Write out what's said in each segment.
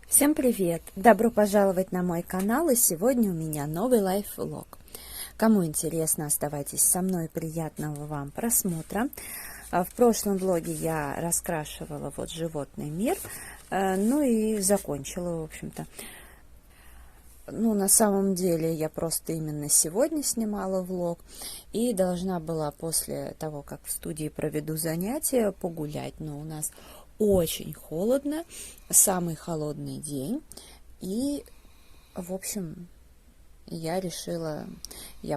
Всем привет! Добро пожаловать на мой канал, и сегодня у меня новый лайф-влог. Кому интересно, оставайтесь со мной, приятного вам просмотра. В прошлом влоге я раскрашивала вот животный мир, ну и закончила, в общем-то. Ну, на самом деле, я просто именно сегодня снимала влог и должна была после того, как в студии проведу занятия, погулять. Но у нас очень холодно, самый холодный день. И, в общем, я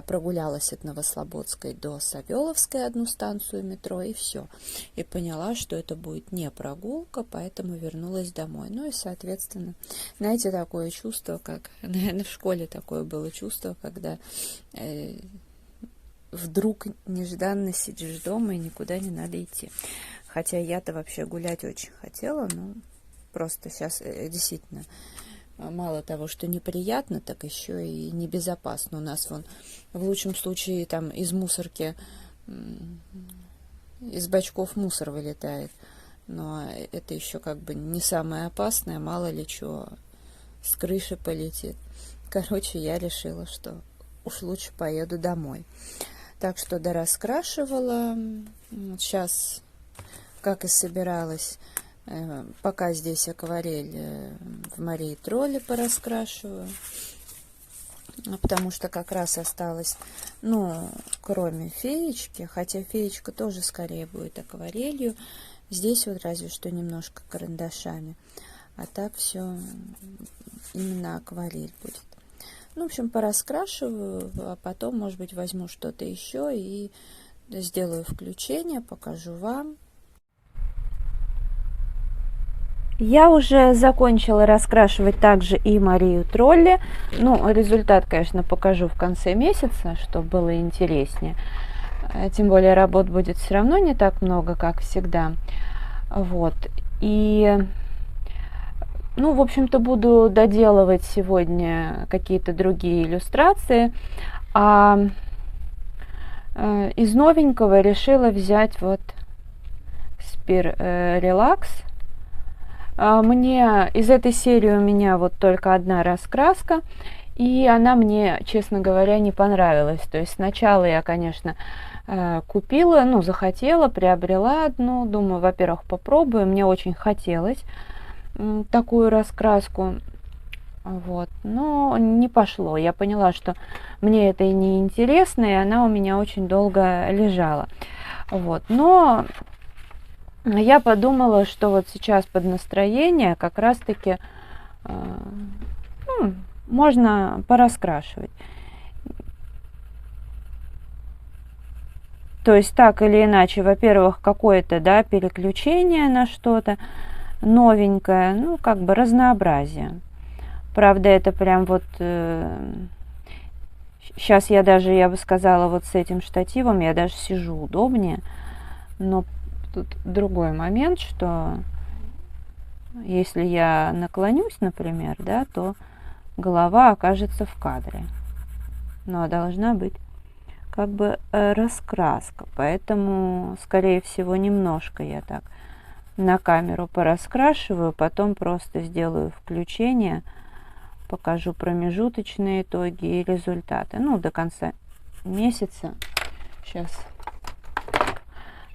прогулялась от Новослободской до Савеловской, одну станцию метро, и все. И поняла, что это будет не прогулка, поэтому вернулась домой. Ну и, соответственно, знаете, такое чувство, как, наверное, в школе такое было чувство, когда вдруг нежданно сидишь дома и никуда не надо идти. Хотя я-то вообще гулять очень хотела, но просто сейчас действительно мало того, что неприятно, так еще и небезопасно. У нас вон в лучшем случае там из мусорки, из бачков мусор вылетает. Но это еще как бы не самое опасное, мало ли что с крыши полетит. Короче, я решила, что уж лучше поеду домой. Так что дораскрашивала. Сейчас, как и собиралась, пока здесь акварель, в Марии Тролле пораскрашиваю, потому что как раз осталось, ну, кроме феечки, хотя феечка тоже скорее будет акварелью, здесь вот разве что немножко карандашами, а так все именно акварель будет. Ну, в общем, пораскрашиваю, а потом, может быть, возьму что-то еще и сделаю включение, покажу вам. Я уже закончила раскрашивать также и Марию Тролли. Ну, результат, конечно, покажу в конце месяца, чтобы было интереснее. Тем более работ будет все равно не так много, как всегда. Вот. И, ну, в общем-то, буду доделывать сегодня какие-то другие иллюстрации. А из новенького решила взять вот Спир Relax. Мне из этой серии у меня вот только одна раскраска, и она мне, честно говоря, не понравилась. То есть сначала я, конечно, купила, ну, захотела, приобрела одну, думаю, во-первых, попробую, мне очень хотелось такую раскраску, вот, но не пошло. Я поняла, что мне это и не интересно, и она у меня очень долго лежала, вот, но я подумала, что вот сейчас под настроение как раз-таки ну, можно пораскрашивать. То есть так или иначе, во-первых, какое-то, да, переключение на что-то новенькое, ну, как бы разнообразие. Правда, это прям вот... сейчас я даже, я бы сказала, вот с этим штативом я даже сижу удобнее, но тут другой момент, что если я наклонюсь, например, да, то голова окажется в кадре. Но должна быть как бы раскраска. Поэтому, скорее всего, немножко я так на камеру пораскрашиваю, потом просто сделаю включение, покажу промежуточные итоги и результаты. Ну, до конца месяца. Сейчас.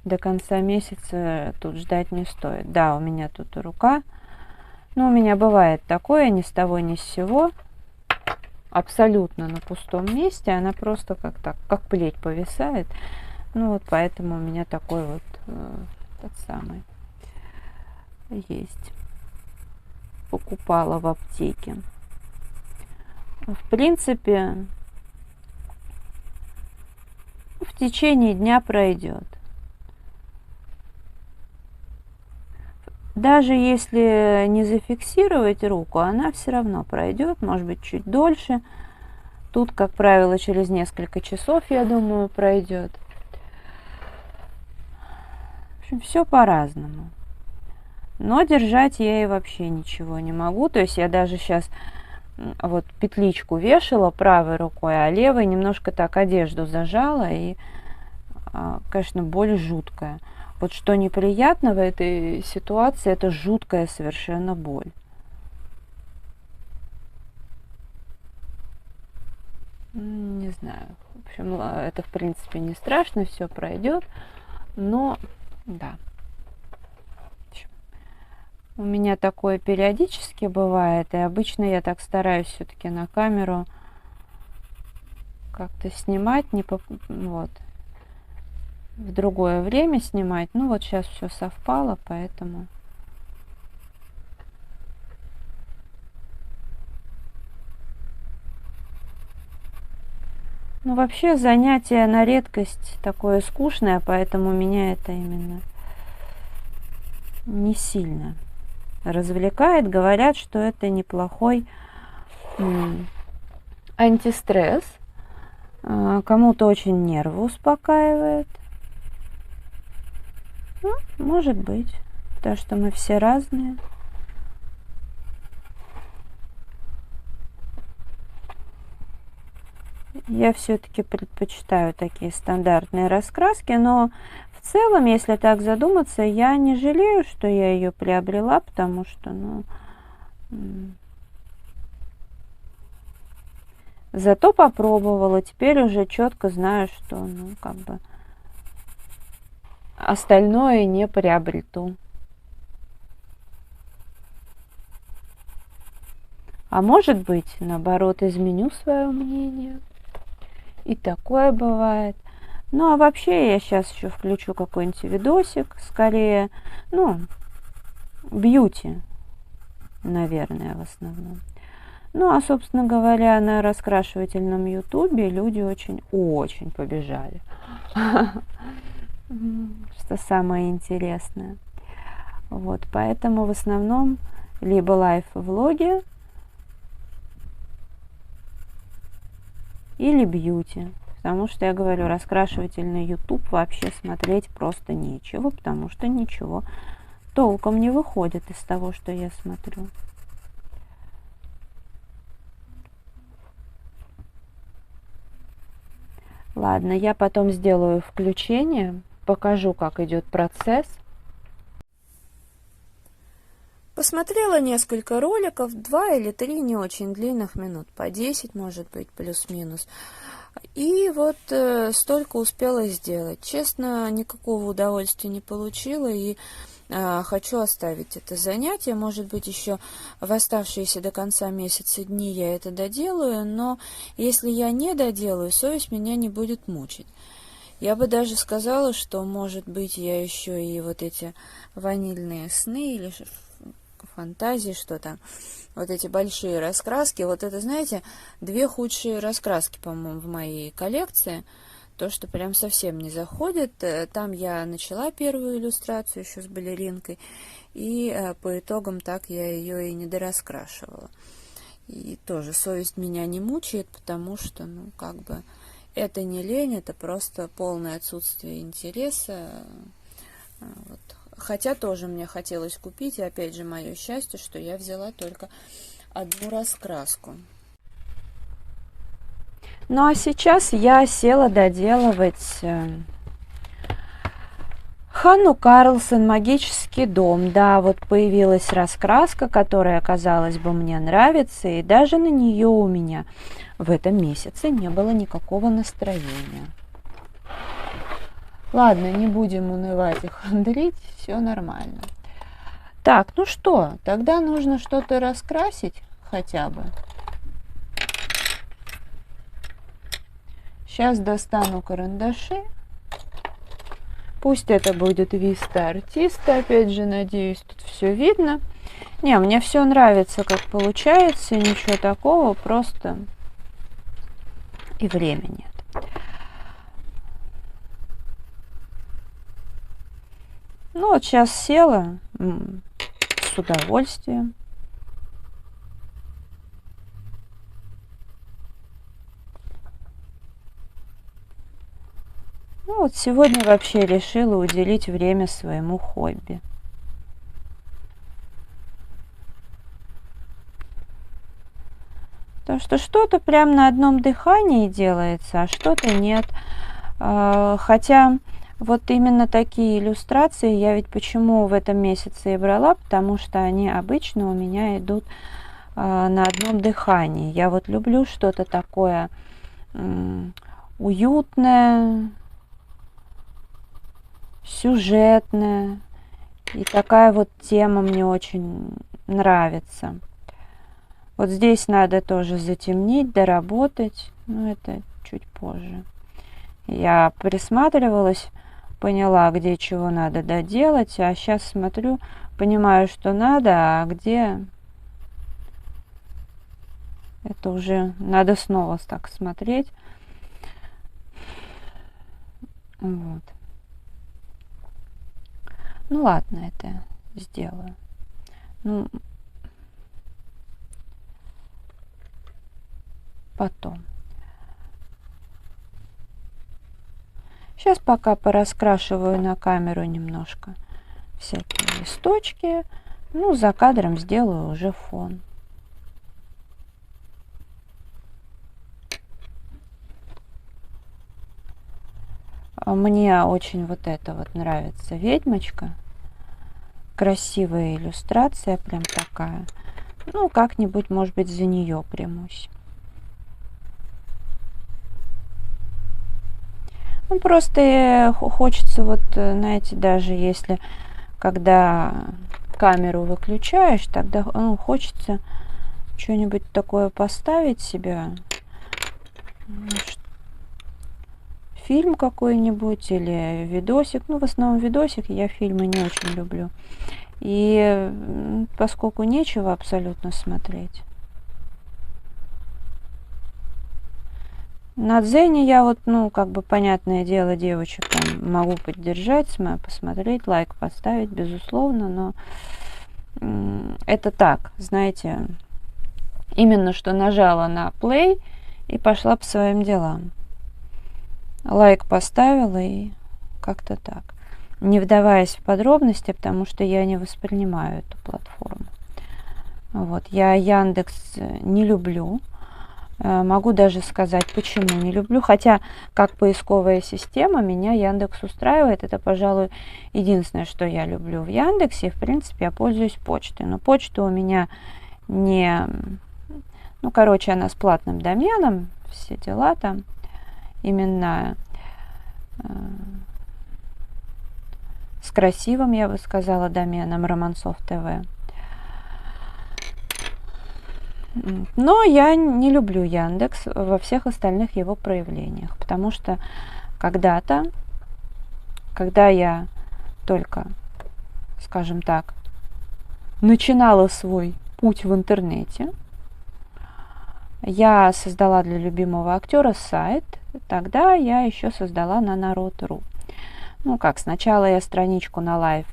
До конца месяца тут ждать не стоит. Да, у меня тут рука. Ну, у меня бывает такое ни с того ни с сего. Абсолютно на пустом месте. Она просто как так, как плеть повисает. Ну, вот поэтому у меня такой вот тот самый есть. Покупала в аптеке. В принципе, в течение дня пройдет. Даже если не зафиксировать руку, она все равно пройдет, может быть, чуть дольше. Тут, как правило, через несколько часов, я думаю, пройдет. В общем, все по-разному. Но держать я и вообще ничего не могу. То есть я даже сейчас вот петличку вешала правой рукой, а левой немножко так одежду зажала. И, конечно, боль жуткая. Вот что неприятно в этой ситуации, это жуткая совершенно боль. Не знаю. В общем, это в принципе не страшно, все пройдет. Но, да. У меня такое периодически бывает, и обычно я так стараюсь все-таки на камеру как-то снимать, не по... вот, в другое время снимать. Ну вот сейчас все совпало, поэтому... Ну, вообще занятие на редкость такое скучное, поэтому меня это именно не сильно развлекает. Говорят, что это неплохой антистресс. Кому-то очень нервы успокаивает. Ну, может быть, потому что мы все разные. Я все-таки предпочитаю такие стандартные раскраски, но в целом, если так задуматься, я не жалею, что я ее приобрела, потому что, ну, зато попробовала, теперь уже четко знаю, что, ну, как бы остальное не приобрету. А может быть, наоборот, изменю свое мнение. И такое бывает. Ну, а вообще я сейчас еще включу какой-нибудь видосик, скорее, ну, бьюти, наверное, в основном. Ну, а, собственно говоря, на раскрашивательном ютубе люди очень побежали. Что самое интересное. Вот, поэтому в основном либо лайф-влоги, или бьюти. Потому что, я говорю, раскрашивательный YouTube вообще смотреть просто нечего, потому что ничего толком не выходит из того, что я смотрю. Ладно, я потом сделаю включение, покажу, как идет процесс. Посмотрела несколько роликов, 2 или 3 не очень длинных, минут по 10, может быть, плюс-минус. И вот столько успела сделать. Честно, никакого удовольствия не получила, и хочу оставить это занятие. Может быть, еще в оставшиеся до конца месяца дни я это доделаю, но если я не доделаю, совесть меня не будет мучить. Я бы даже сказала, что, может быть, я еще и вот эти ванильные сны или фантазии, что там, вот эти большие раскраски, вот это, знаете, 2 худшие раскраски, по-моему, в моей коллекции, то, что прям совсем не заходит. Там я начала первую иллюстрацию еще с балеринкой, и по итогам так я ее и не дораскрашивала. И тоже совесть меня не мучает, потому что, ну, как бы, это не лень, это просто полное отсутствие интереса. Вот. Хотя тоже мне хотелось купить, и опять же мое счастье, что я взяла только одну раскраску. Ну а сейчас я села доделывать Ханну Карлсон «Магический дом». Да, вот появилась раскраска, которая, казалось бы, мне нравится, и даже на нее у меня в этом месяце не было никакого настроения. Ладно, не будем унывать и хандрить, все нормально. Так, ну что, тогда нужно что-то раскрасить хотя бы. Сейчас достану карандаши. Пусть это будет Виста Артиста, опять же, надеюсь, тут все видно. Не, мне все нравится, как получается, ничего такого, просто и времени нет. Ну вот сейчас села с удовольствием. Ну вот сегодня вообще решила уделить время своему хобби. Потому что что-то прям на одном дыхании делается, а что-то нет. Хотя вот именно такие иллюстрации я ведь почему в этом месяце и брала, потому что они обычно у меня идут на одном дыхании. Я вот люблю что-то такое уютная, сюжетная. И такая вот тема мне очень нравится. Вот здесь надо тоже затемнить, доработать. Но это чуть позже. Я присматривалась, поняла, где чего надо доделать. А сейчас смотрю, понимаю, что надо, а где... Это уже надо снова так смотреть. Вот. Ну ладно, это сделаю. Ну, потом. Сейчас пока пораскрашиваю на камеру немножко всякие листочки. Ну, за кадром сделаю уже фон. Мне очень вот это вот нравится ведьмочка. Красивая иллюстрация, прям такая. Ну, как-нибудь, может быть, за нее примусь. Ну, просто хочется вот, знаете, даже если, когда камеру выключаешь, тогда хочется что-нибудь такое поставить себя. Фильм какой-нибудь или видосик. Ну, в основном видосик, я фильмы не очень люблю. И поскольку нечего абсолютно смотреть. На Дзене я вот, ну, как бы, понятное дело, девочек там могу поддержать, посмотреть, лайк поставить, безусловно, но это так, знаете, именно что нажала на play и пошла по своим делам. Лайк поставила и как-то так. Не вдаваясь в подробности, потому что я не воспринимаю эту платформу. Вот. Я Яндекс не люблю. Могу даже сказать, почему не люблю. Хотя, как поисковая система, меня Яндекс устраивает. Это, пожалуй, единственное, что я люблю в Яндексе. В принципе, я пользуюсь почтой. Но почта у меня не... Ну, короче, она с платным доменом. Все дела там. Именно с красивым, я бы сказала, доменом Романцов ТВ. Но я не люблю Яндекс во всех остальных его проявлениях, потому что когда-то, когда я только, скажем так, начинала свой путь в интернете, я создала для любимого актера сайт. Тогда я еще создала на Народ.ру. Ну как, сначала я страничку на Live,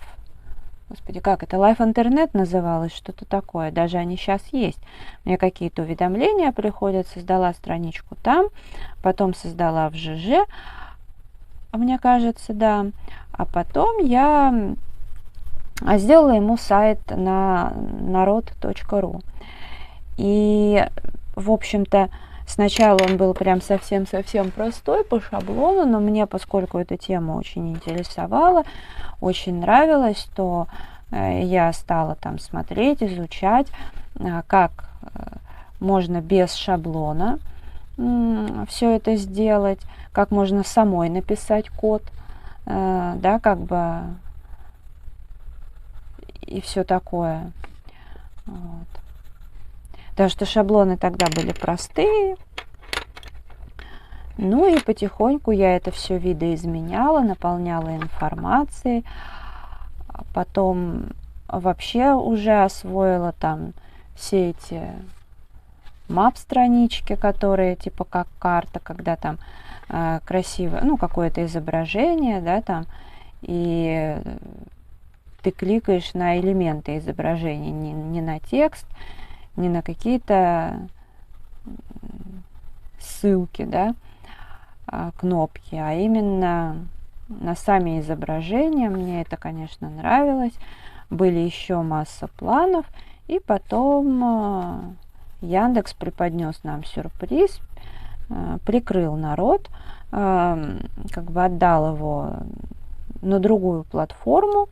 господи, как это, Live Интернет называлось, что-то такое, даже они сейчас есть. Мне какие-то уведомления приходят, создала страничку там, потом создала в ЖЖ, мне кажется, да, а потом я сделала ему сайт на народ.ру. И, в общем-то, сначала он был прям совсем-совсем простой по шаблону, но мне, поскольку эта тема очень интересовала, очень нравилась, то я стала там смотреть, изучать, как можно без шаблона все это сделать, как можно самой написать код, да, как бы, и все такое. Вот. Потому что шаблоны тогда были простые. Ну и потихоньку я это все видоизменяла, наполняла информацией. Потом вообще уже освоила там все эти мап-странички, которые типа как карта, когда там красивое, ну, какое-то изображение, да, там, и ты кликаешь на элементы изображения, не на текст, не на какие-то ссылки, да, кнопки, а именно на сами изображения. Мне это, конечно, нравилось. Были еще масса планов. И потом Яндекс преподнес нам сюрприз, прикрыл Народ, как бы отдал его на другую платформу.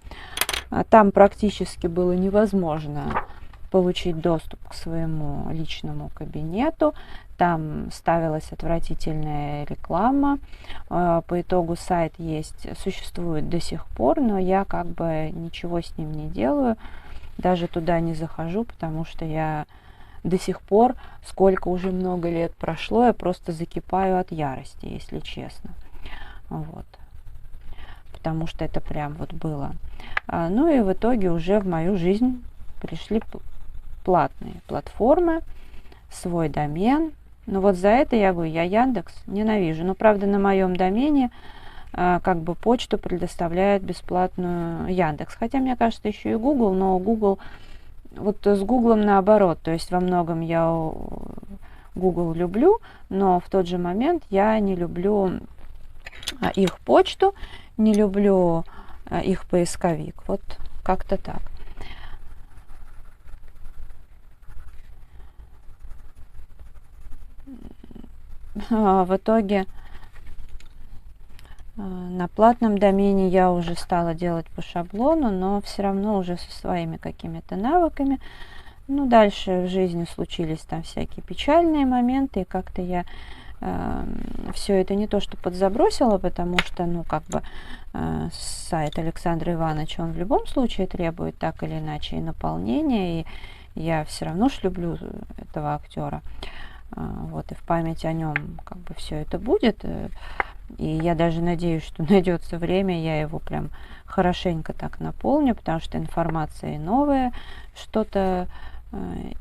Там практически было невозможно получить доступ к своему личному кабинету. Там ставилась отвратительная реклама. По итогу сайт существует до сих пор, но я как бы ничего с ним не делаю. Даже туда не захожу, потому что я до сих пор, сколько уже много лет прошло, я просто закипаю от ярости, если честно. Вот. Потому что это прям вот было. Ну и в итоге уже в мою жизнь пришли платные платформы, свой домен. Но вот за это я говорю, я Яндекс ненавижу. Но правда на моем домене как бы почту предоставляет бесплатную Яндекс. Хотя мне кажется еще и Google, но Google, вот с Гуглом наоборот. То есть во многом я Google люблю, но в тот же момент я не люблю их почту, не люблю их поисковик. Вот как-то так. В итоге на платном домене я уже стала делать по шаблону, но все равно уже со своими какими-то навыками. Ну, дальше в жизни случились там всякие печальные моменты, и как-то я все это не то что подзабросила, потому что, ну, как бы сайт Александра Ивановича, он в любом случае требует так или иначе и наполнения, и я все равно ж люблю этого актера. Вот, и в память о нем как бы все это будет. И я даже надеюсь, что найдется время, я его прям хорошенько так наполню, потому что информация новая, что-то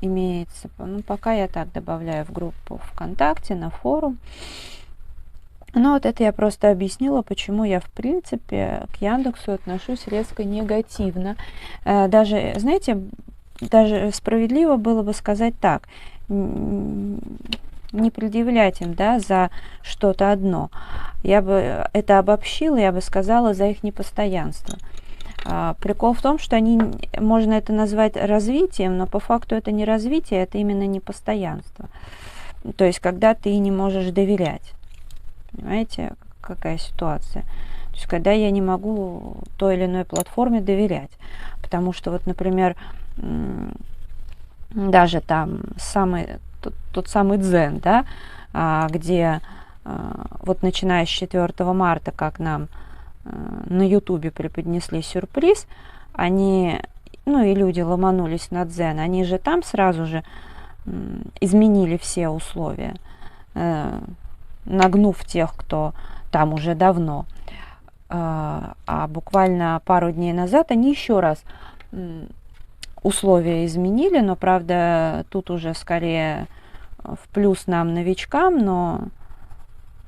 имеется. Ну, пока я так добавляю в группу ВКонтакте, на форум. Но вот это я просто объяснила, почему я, в принципе, к Яндексу отношусь резко негативно. Даже, знаете, даже справедливо было бы сказать так, не предъявлять им, да, за что-то одно. Я бы это обобщила, я бы сказала, за их непостоянство. Прикол в том, что можно это назвать развитием, но по факту это не развитие, это именно непостоянство. То есть, когда ты не можешь доверять. Понимаете, какая ситуация? То есть, когда я не могу той или иной платформе доверять. Потому что, вот, например, даже там тот самый Дзен, да, где вот начиная с 4 марта, как нам на Ютубе преподнесли сюрприз, они, ну и люди ломанулись на Дзен, они же там сразу же изменили все условия, нагнув тех, кто там уже давно. А буквально пару дней назад они еще раз условия изменили, но, правда, тут уже скорее в плюс нам, новичкам, но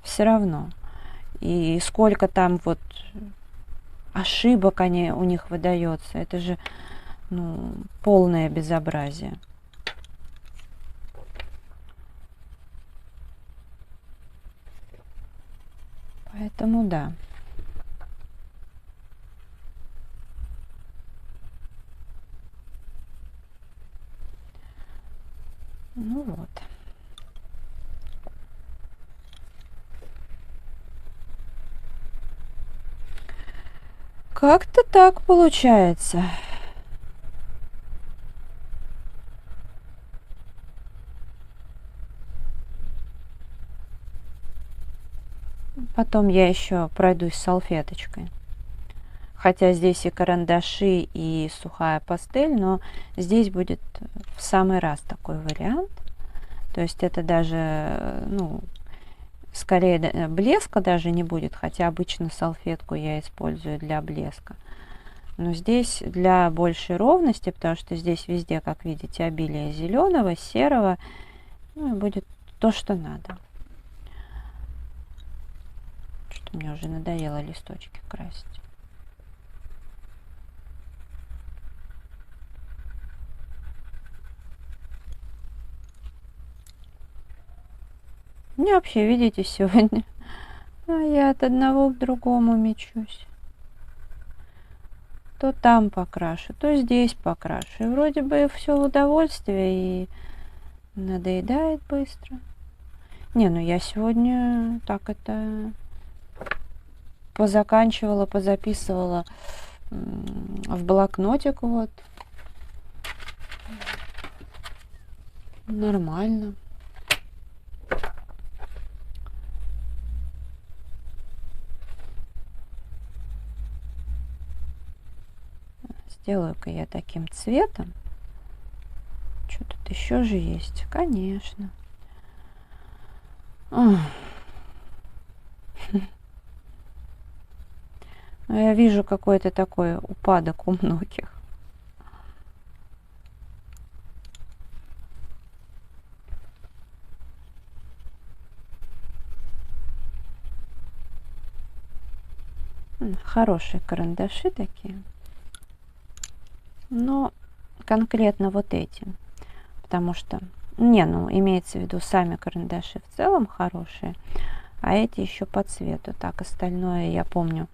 все равно. И сколько там вот ошибок у них выдается, это же, ну, полное безобразие. Поэтому да. Ну вот. Как-то так получается. Потом я еще пройдусь салфеточкой. Хотя здесь и карандаши, и сухая пастель, но здесь будет в самый раз такой вариант. То есть это даже, ну, скорее блеска даже не будет, хотя обычно салфетку я использую для блеска. Но здесь для большей ровности, потому что здесь везде, как видите, обилие зеленого, серого, ну и будет то, что надо. Что мне уже надоело листочки красить. Мне вообще, видите, сегодня я от одного к другому мечусь. То там покрашу, то здесь покрашу. И вроде бы все в удовольствие и надоедает быстро. Не, ну я сегодня так это позаканчивала, позаписывала в блокнотик вот. Нормально. Сделаю-ка я таким цветом. Что тут еще же есть? Конечно. Я вижу какой-то такой упадок у многих. Хорошие карандаши такие. Но конкретно вот эти. Потому что, имеется в виду сами карандаши в целом хорошие, а эти еще по цвету. Так, остальное я помню,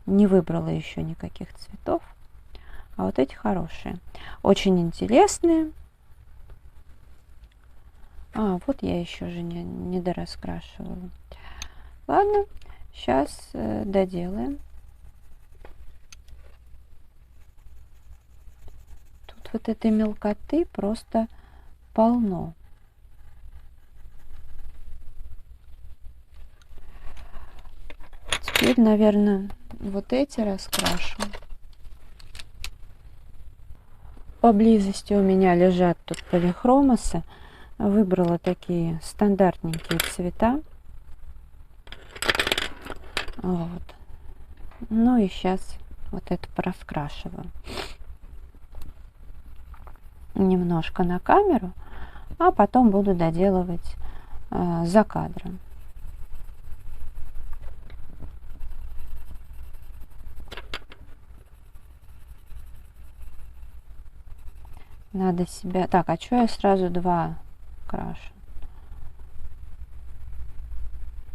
не выбрала еще никаких цветов. А вот эти хорошие. Очень интересные. Вот я еще же не дораскрашивала. Ладно, сейчас доделаем. Тут вот этой мелкоты просто полно. Теперь, наверное, вот эти раскрашу. Поблизости у меня лежат тут полихромосы. Выбрала такие стандартненькие цвета. Вот. Ну и сейчас вот это пораскрашиваю. Немножко на камеру, а потом буду доделывать за кадром. Надо себя... Так, а что я сразу два крашу?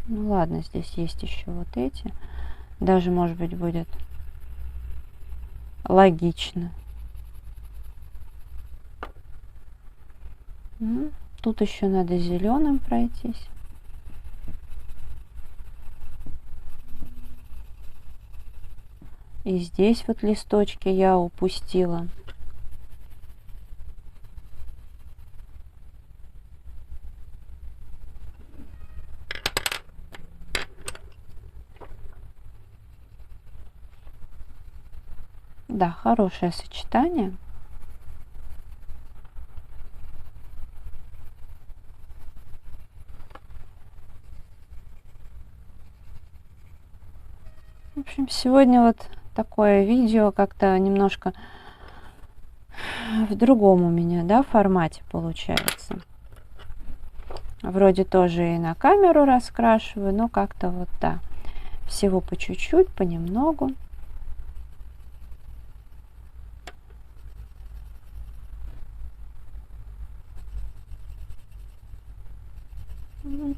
Ну ладно, здесь есть еще вот эти. Даже, может быть, будет логично. Тут еще надо зеленым пройтись. И здесь вот листочки я упустила. Да, хорошее сочетание. В общем, сегодня вот такое видео как-то немножко в другом у меня, да, формате получается. Вроде тоже и на камеру раскрашиваю, но как-то вот, да, всего по чуть-чуть, понемногу.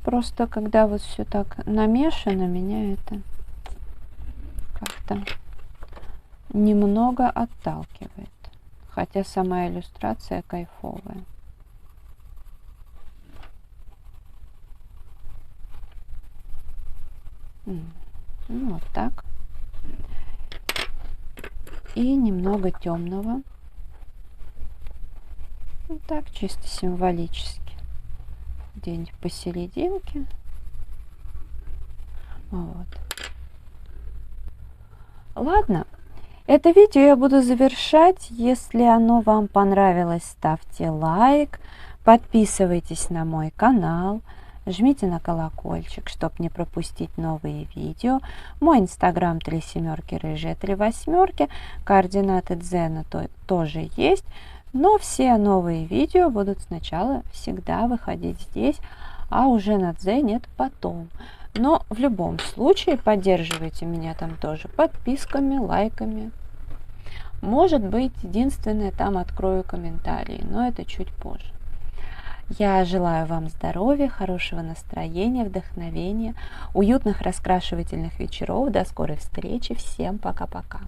Просто когда вот все так намешано, меня это как-то немного отталкивает. Хотя сама иллюстрация кайфовая. Ну, вот так. И немного темного. Вот так, чисто символически. Где-нибудь посерединке. Вот. Ладно, это видео я буду завершать. Если оно вам понравилось, ставьте лайк, подписывайтесь на мой канал, жмите на колокольчик, чтобы не пропустить новые видео. Мой инстаграм 37 рыжая 38, координаты Дзена тоже есть. Но все новые видео будут сначала всегда выходить здесь, а уже на Дзене это потом. Но в любом случае поддерживайте меня там тоже подписками, лайками. Может быть, единственное, там открою комментарии, но это чуть позже. Я желаю вам здоровья, хорошего настроения, вдохновения, уютных раскрашивательных вечеров. До скорой встречи. Всем пока-пока.